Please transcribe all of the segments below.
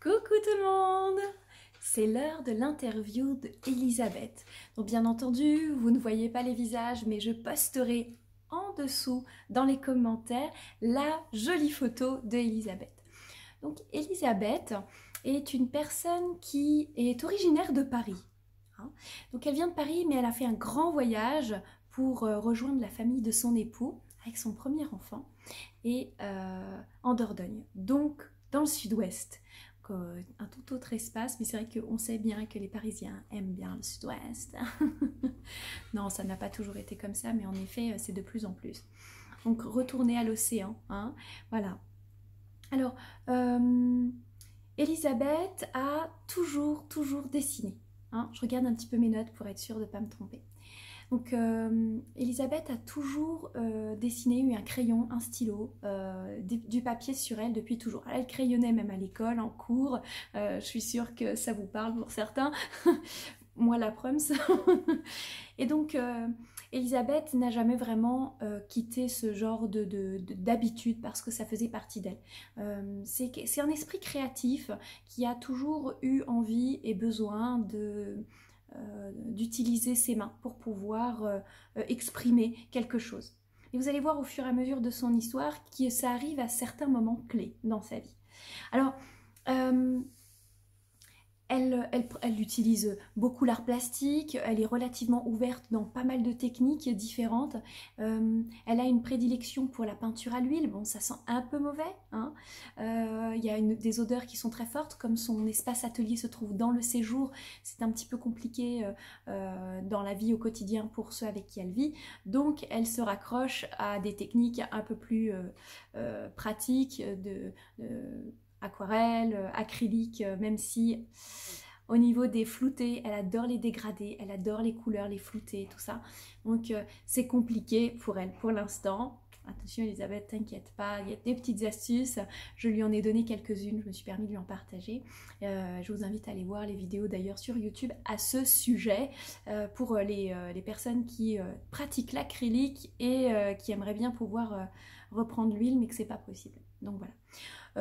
Coucou tout le monde! C'est l'heure de l'interview d'Elisabeth. Donc bien entendu, vous ne voyez pas les visages, mais je posterai en dessous dans les commentaires la jolie photo d'Elisabeth. Donc Elisabeth est une personne qui est originaire de Paris. Donc elle vient de Paris, mais elle a fait un grand voyage pour rejoindre la famille de son époux avec son premier enfant et en Dordogne, donc dans le sud-ouest. Un tout autre espace, mais c'est vrai qu'on sait bien que les Parisiens aiment bien le sud-ouest. Non, ça n'a pas toujours été comme ça, mais en effet, c'est de plus en plus. Donc, retourner à l'océan, hein, voilà. Alors, Elisabeth a toujours dessiné. Hein. Je regarde un petit peu mes notes pour être sûre de ne pas me tromper. Donc Elisabeth a toujours dessiné, eu un crayon, un stylo, du papier sur elle depuis toujours. Elle crayonnait même à l'école, en cours, je suis sûre que ça vous parle pour certains, moi la prums. Et donc Elisabeth n'a jamais vraiment quitté ce genre d'habitude parce que ça faisait partie d'elle. C'est un esprit créatif qui a toujours eu envie et besoin d'utiliser ses mains pour pouvoir exprimer quelque chose. Et vous allez voir au fur et à mesure de son histoire que ça arrive à certains moments clés dans sa vie. Alors, elle utilise beaucoup l'art plastique, elle est relativement ouverte dans pas mal de techniques différentes. Elle a une prédilection pour la peinture à l'huile, bon ça sent un peu mauvais, hein. Il y a des odeurs qui sont très fortes, comme son espace atelier se trouve dans le séjour, c'est un petit peu compliqué dans la vie au quotidien pour ceux avec qui elle vit, donc elle se raccroche à des techniques un peu plus pratiques aquarelle, acrylique, même si au niveau des floutés, elle adore les dégradés, elle adore les couleurs, les floutés, tout ça. Donc c'est compliqué pour elle pour l'instant. Attention Elisabeth, t'inquiète pas, il y a des petites astuces, je lui en ai donné quelques-unes, je me suis permis de lui en partager. Je vous invite à aller voir les vidéos d'ailleurs sur YouTube à ce sujet pour les personnes qui pratiquent l'acrylique et qui aimeraient bien pouvoir reprendre l'huile mais que c'est pas possible. Donc voilà.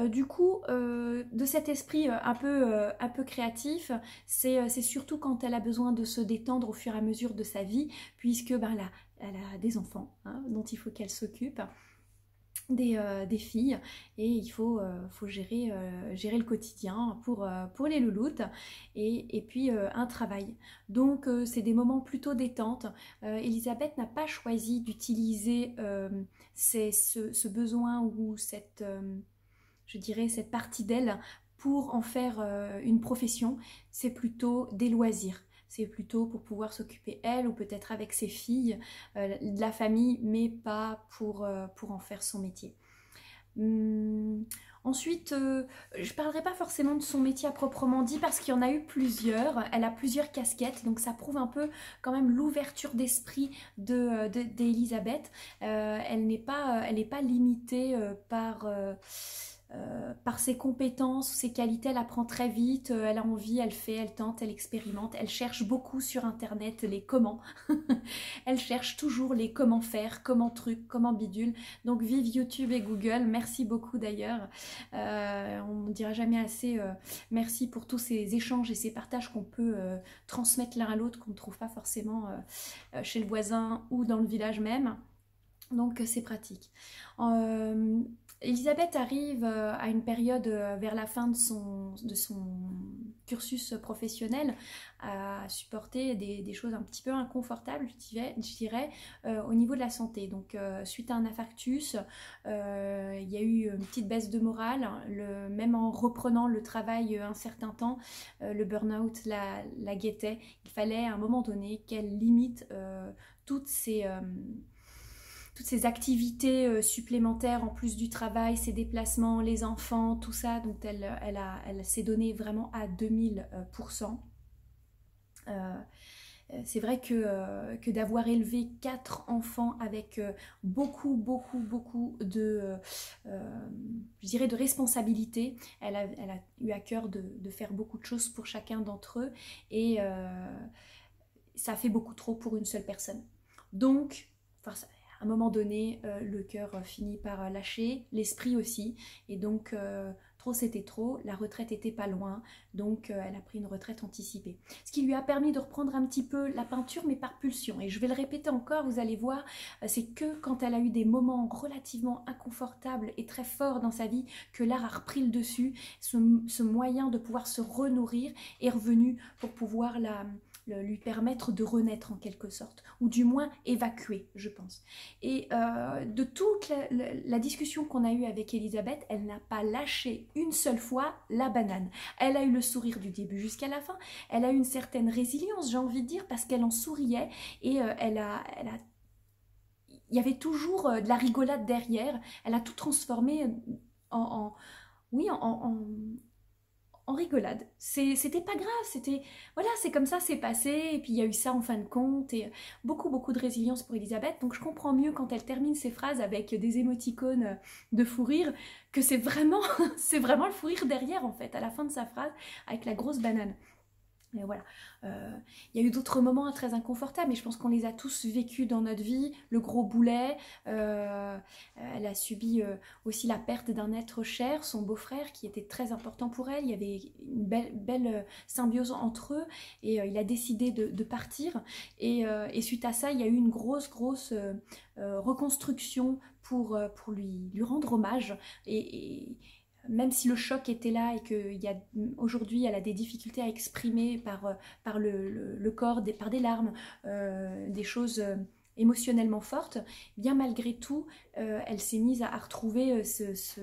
Du coup, de cet esprit un peu créatif, c'est surtout quand elle a besoin de se détendre au fur et à mesure de sa vie, puisque ben, elle a des enfants hein, dont il faut qu'elle s'occupe. Des filles et il faut gérer le quotidien pour les louloutes et puis un travail. Donc c'est des moments plutôt détente. Elisabeth n'a pas choisi d'utiliser ce besoin ou je dirais cette partie d'elle pour en faire une profession. C'est plutôt des loisirs. C'est plutôt pour pouvoir s'occuper elle ou peut-être avec ses filles, de la famille, mais pas pour en faire son métier. Ensuite, je ne parlerai pas forcément de son métier à proprement dit parce qu'il y en a eu plusieurs. Elle a plusieurs casquettes, donc ça prouve un peu quand même l'ouverture d'esprit d'Elisabeth. Elle n'est pas limitée par ses compétences, ses qualités, elle apprend très vite, elle a envie, elle fait, elle tente, elle expérimente, elle cherche beaucoup sur internet les comment. Elle cherche toujours les comment faire, comment truc, comment bidule. Donc vive YouTube et Google, merci beaucoup d'ailleurs. On ne dira jamais assez merci pour tous ces échanges et ces partages qu'on peut transmettre l'un à l'autre, qu'on ne trouve pas forcément chez le voisin ou dans le village même. Donc c'est pratique. Elisabeth arrive à une période vers la fin de son cursus professionnel à supporter des choses un petit peu inconfortables, je dirais au niveau de la santé. Donc suite à un infarctus, il y a eu une petite baisse de morale, même en reprenant le travail un certain temps, le burn-out la guettait. Il fallait à un moment donné qu'elle limite toutes ces activités supplémentaires en plus du travail, ses déplacements, les enfants, tout ça. Donc elle s'est donnée vraiment à 2000%. C'est vrai que d'avoir élevé 4 enfants avec beaucoup de, je dirais de responsabilités, elle a eu à cœur de faire beaucoup de choses pour chacun d'entre eux et ça fait beaucoup trop pour une seule personne. Donc, à un moment donné, le cœur finit par lâcher, l'esprit aussi, et donc trop c'était trop, la retraite était pas loin, donc elle a pris une retraite anticipée. Ce qui lui a permis de reprendre un petit peu la peinture, mais par pulsion. Et je vais le répéter encore, vous allez voir, c'est que quand elle a eu des moments relativement inconfortables et très forts dans sa vie, que l'art a repris le dessus, ce moyen de pouvoir se renourrir est revenu pour pouvoir lui permettre de renaître en quelque sorte, ou du moins évacuer, je pense. Et de toute la discussion qu'on a eue avec Elisabeth, elle n'a pas lâché une seule fois la banane. Elle a eu le sourire du début jusqu'à la fin, elle a eu une certaine résilience, j'ai envie de dire, parce qu'elle en souriait, et il y avait toujours de la rigolade derrière, elle a tout transformé oui, en rigolade. C'était pas grave, c'était voilà, c'est comme ça, c'est passé, et puis il y a eu ça en fin de compte, et beaucoup de résilience pour Elisabeth. Donc je comprends mieux quand elle termine ses phrases avec des émoticônes de fou rire, que c'est vraiment, c'est vraiment le fou rire derrière en fait, à la fin de sa phrase, avec la grosse banane. Et voilà, il y a eu d'autres moments très inconfortables, mais je pense qu'on les a tous vécus dans notre vie. Le gros boulet, elle a subi aussi la perte d'un être cher, son beau-frère, qui était très important pour elle. Il y avait une belle symbiose entre eux, et il a décidé de partir. Et suite à ça, il y a eu une grosse reconstruction pour lui rendre hommage. Et même si le choc était là et qu'aujourd'hui elle a des difficultés à exprimer par le corps, par des larmes, des choses émotionnellement fortes, bien malgré tout, elle s'est mise à retrouver ce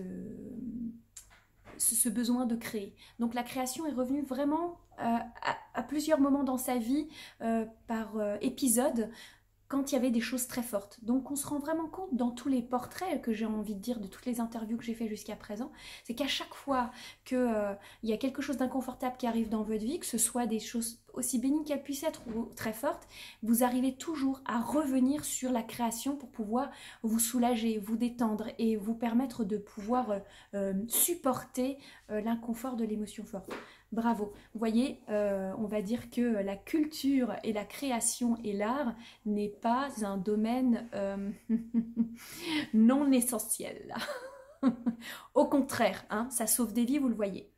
besoin de créer. Donc la création est revenue vraiment à plusieurs moments dans sa vie, par épisode, quand il y avait des choses très fortes. Donc on se rend vraiment compte dans tous les portraits, que j'ai envie de dire, de toutes les interviews que j'ai fait jusqu'à présent, c'est qu'à chaque fois qu'il y a quelque chose d'inconfortable qui arrive dans votre vie, que ce soit des choses aussi bénignes qu'elles puissent être ou très fortes, vous arrivez toujours à revenir sur la création pour pouvoir vous soulager, vous détendre et vous permettre de pouvoir supporter l'inconfort de l'émotion forte. Bravo. Vous voyez, on va dire que la culture et la création et l'art n'est pas un domaine non essentiel. Au contraire, hein, ça sauve des vies, vous le voyez.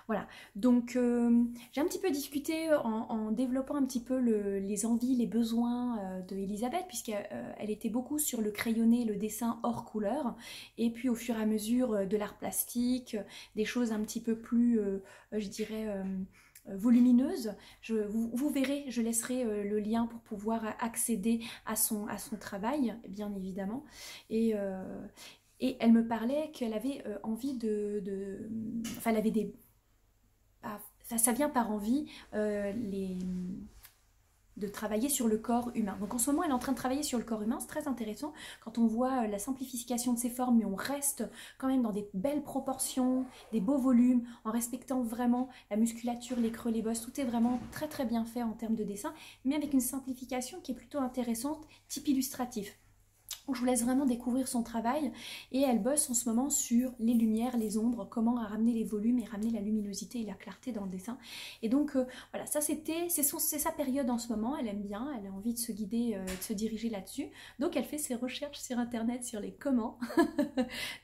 Voilà, donc j'ai un petit peu discuté en développant un petit peu les envies, les besoins de Elisabeth, puisqu'elle était beaucoup sur le crayonné, le dessin hors couleur, et puis au fur et à mesure de l'art plastique, des choses un petit peu plus, je dirais, volumineuse. Vous verrez, je laisserai le lien pour pouvoir accéder à son travail, bien évidemment. Et elle me parlait qu'elle avait envie enfin, elle avait des... Ça vient par envie de travailler sur le corps humain. Donc en ce moment, elle est en train de travailler sur le corps humain, c'est très intéressant quand on voit la simplification de ses formes, mais on reste quand même dans des belles proportions, des beaux volumes, en respectant vraiment la musculature, les creux, les bosses, tout est vraiment très bien fait en termes de dessin, mais avec une simplification qui est plutôt intéressante, type illustratif. Je vous laisse vraiment découvrir son travail, et elle bosse en ce moment sur les lumières, les ombres, comment ramener les volumes et ramener la luminosité et la clarté dans le dessin. Et donc voilà, ça c'est sa période en ce moment, elle aime bien, elle a envie de se guider, de se diriger là-dessus. Donc elle fait ses recherches sur internet sur les comment.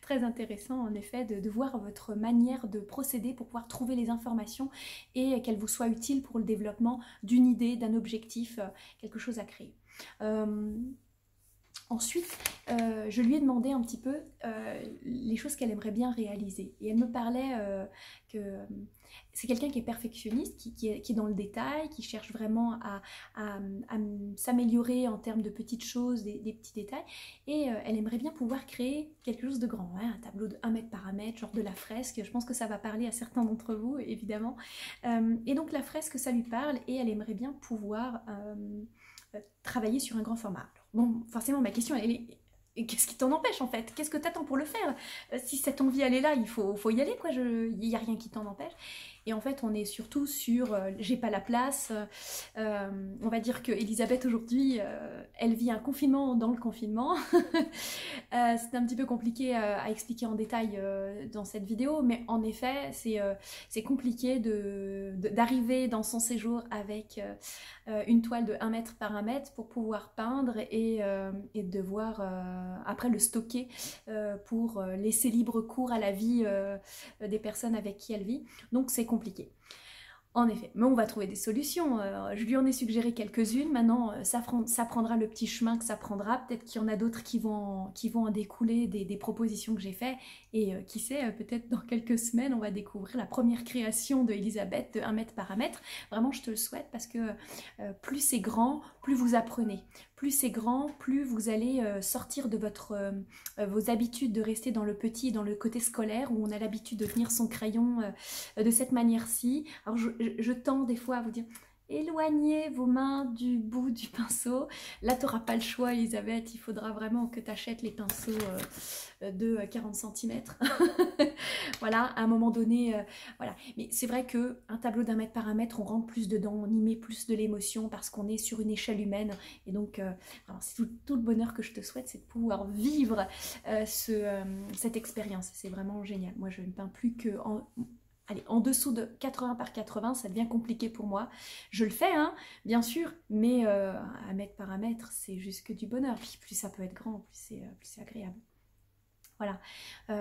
Très intéressant en effet de voir votre manière de procéder pour pouvoir trouver les informations et qu'elles vous soient utiles pour le développement d'une idée, d'un objectif, quelque chose à créer. Ensuite, je lui ai demandé un petit peu les choses qu'elle aimerait bien réaliser. Et elle me parlait que c'est quelqu'un qui est perfectionniste, qui est dans le détail, qui cherche vraiment à s'améliorer en termes de petites choses, des petits détails. Et elle aimerait bien pouvoir créer quelque chose de grand, hein, un tableau de 1 mètre par 1 mètre, genre de la fresque. Je pense que ça va parler à certains d'entre vous, évidemment. Et donc la fresque, ça lui parle, et elle aimerait bien pouvoir travailler sur un grand format. Alors, bon, forcément, ma question, elle est... Qu'est-ce qui t'en empêche en fait? Qu'est-ce que t'attends pour le faire? Si cette envie elle est là, il faut y aller quoi, il n'y a rien qui t'en empêche. Et en fait on est surtout sur j'ai pas la place, on va dire que Elisabeth aujourd'hui elle vit un confinement dans le confinement. C'est un petit peu compliqué à expliquer en détail dans cette vidéo, mais en effet c'est compliqué d'arriver dans son séjour avec une toile de 1 mètre par 1 mètre pour pouvoir peindre et devoir après le stocker pour laisser libre cours à la vie des personnes avec qui elle vit. Donc c'est compliqué. En effet, mais on va trouver des solutions. Je lui en ai suggéré quelques-unes. Maintenant, ça prendra le petit chemin que ça prendra. Peut-être qu'il y en a d'autres qui vont en découler des propositions que j'ai faites. Et qui sait, peut-être dans quelques semaines, on va découvrir la première création de Elisabeth de 1 mètre par 1 mètre. Vraiment, je te le souhaite parce que plus c'est grand, plus vous apprenez. Plus c'est grand, plus vous allez sortir de vos habitudes de rester dans le petit, dans le côté scolaire, où on a l'habitude de tenir son crayon de cette manière-ci. Alors je tends des fois à vous dire, éloignez vos mains du bout du pinceau. Là, tu n'auras pas le choix, Elisabeth, il faudra vraiment que tu achètes les pinceaux de 40 cm. Voilà, à un moment donné, voilà. Mais c'est vrai qu'un tableau d'1 mètre par 1 mètre, on rentre plus dedans, on y met plus de l'émotion parce qu'on est sur une échelle humaine. Et donc, c'est tout le bonheur que je te souhaite, c'est de pouvoir vivre cette expérience. C'est vraiment génial. Moi, je ne peins plus que en dessous de 80 par 80, ça devient compliqué pour moi. Je le fais, hein, bien sûr, mais 1 mètre par 1 mètre, c'est juste que du bonheur. Puis plus ça peut être grand, plus c'est agréable. Voilà,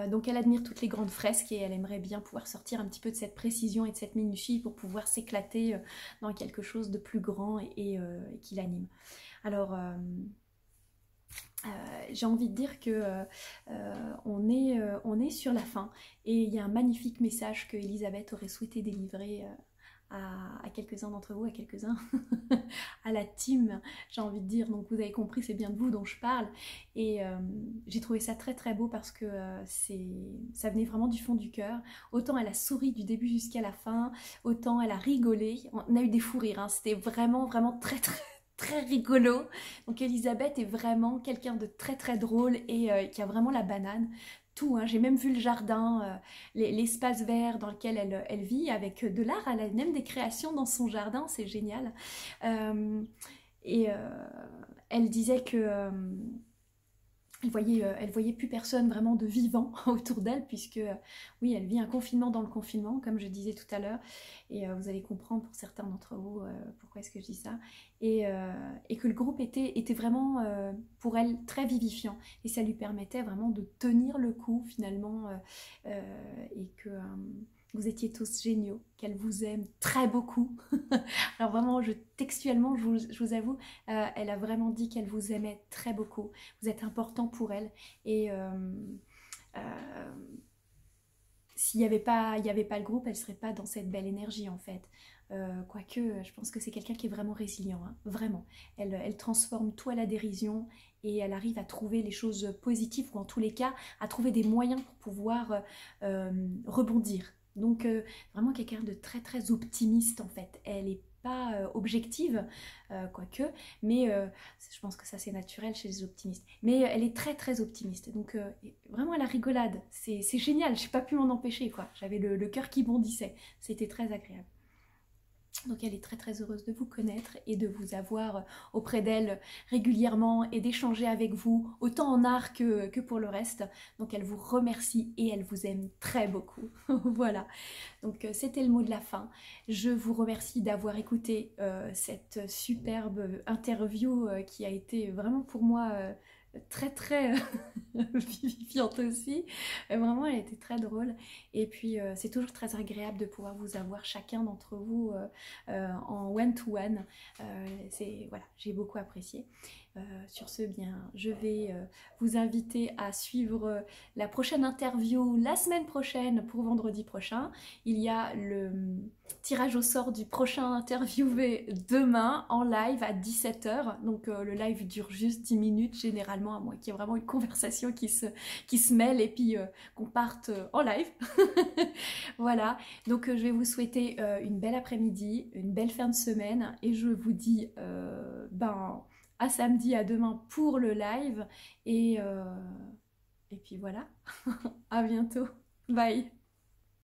donc elle admire toutes les grandes fresques et elle aimerait bien pouvoir sortir un petit peu de cette précision et de cette minutie pour pouvoir s'éclater dans quelque chose de plus grand et qui l'anime. Alors, j'ai envie de dire que on est sur la fin et il y a un magnifique message que Elisabeth aurait souhaité délivrer à quelques-uns d'entre vous, à quelques-uns, à la team, j'ai envie de dire. Donc vous avez compris, c'est bien de vous dont je parle. Et j'ai trouvé ça très très beau parce que ça venait vraiment du fond du cœur. Autant elle a souri du début jusqu'à la fin, autant elle a rigolé. On a eu des fous rires, hein. C'était vraiment vraiment très très très rigolo. Donc Elisabeth est vraiment quelqu'un de très très drôle et qui a vraiment la banane. Tout, hein. J'ai même vu le jardin, l'espace vert dans lequel elle vit avec de l'art. Elle a même des créations dans son jardin, c'est génial. Elle disait que elle voyait plus personne vraiment de vivant autour d'elle, puisque oui, elle vit un confinement dans le confinement, comme je disais tout à l'heure, et vous allez comprendre pour certains d'entre vous pourquoi est-ce que je dis ça, et que le groupe était vraiment pour elle très vivifiant, et ça lui permettait vraiment de tenir le coup finalement, et que vous étiez tous géniaux, qu'elle vous aime très beaucoup. Alors vraiment, textuellement, je vous avoue, elle a vraiment dit qu'elle vous aimait très beaucoup. Vous êtes important pour elle. Et s'il n'y avait pas le groupe, elle ne serait pas dans cette belle énergie en fait. Quoique, je pense que c'est quelqu'un qui est vraiment résilient, hein, vraiment. Elle transforme tout à la dérision et elle arrive à trouver les choses positives, ou en tous les cas, à trouver des moyens pour pouvoir rebondir. Donc vraiment quelqu'un de très très optimiste en fait. Elle est pas objective, quoique, mais je pense que ça c'est naturel chez les optimistes. Mais elle est très très optimiste, donc vraiment à la rigolade, c'est génial, j'ai pas pu m'en empêcher quoi. J'avais le cœur qui bondissait, c'était très agréable. Donc elle est très très heureuse de vous connaître et de vous avoir auprès d'elle régulièrement et d'échanger avec vous, autant en art que pour le reste. Donc elle vous remercie et elle vous aime très beaucoup. Voilà, donc c'était le mot de la fin. Je vous remercie d'avoir écouté cette superbe interview qui a été vraiment pour moi très très vivifiante aussi. Vraiment, elle était très drôle. Et puis, c'est toujours très agréable de pouvoir vous avoir chacun d'entre vous en one-to-one. Voilà, j'ai beaucoup apprécié. Sur ce, bien, je vais vous inviter à suivre la prochaine interview la semaine prochaine pour vendredi prochain. Il y a le tirage au sort du prochain interviewé demain en live à 17 h. Donc le live dure juste 10 minutes généralement, à moins qu'il y ait vraiment une conversation qui se mêle et puis qu'on parte en live. Voilà, donc je vais vous souhaiter une belle après-midi, une belle fin de semaine et je vous dis à samedi, à demain pour le live et puis voilà, à bientôt, bye.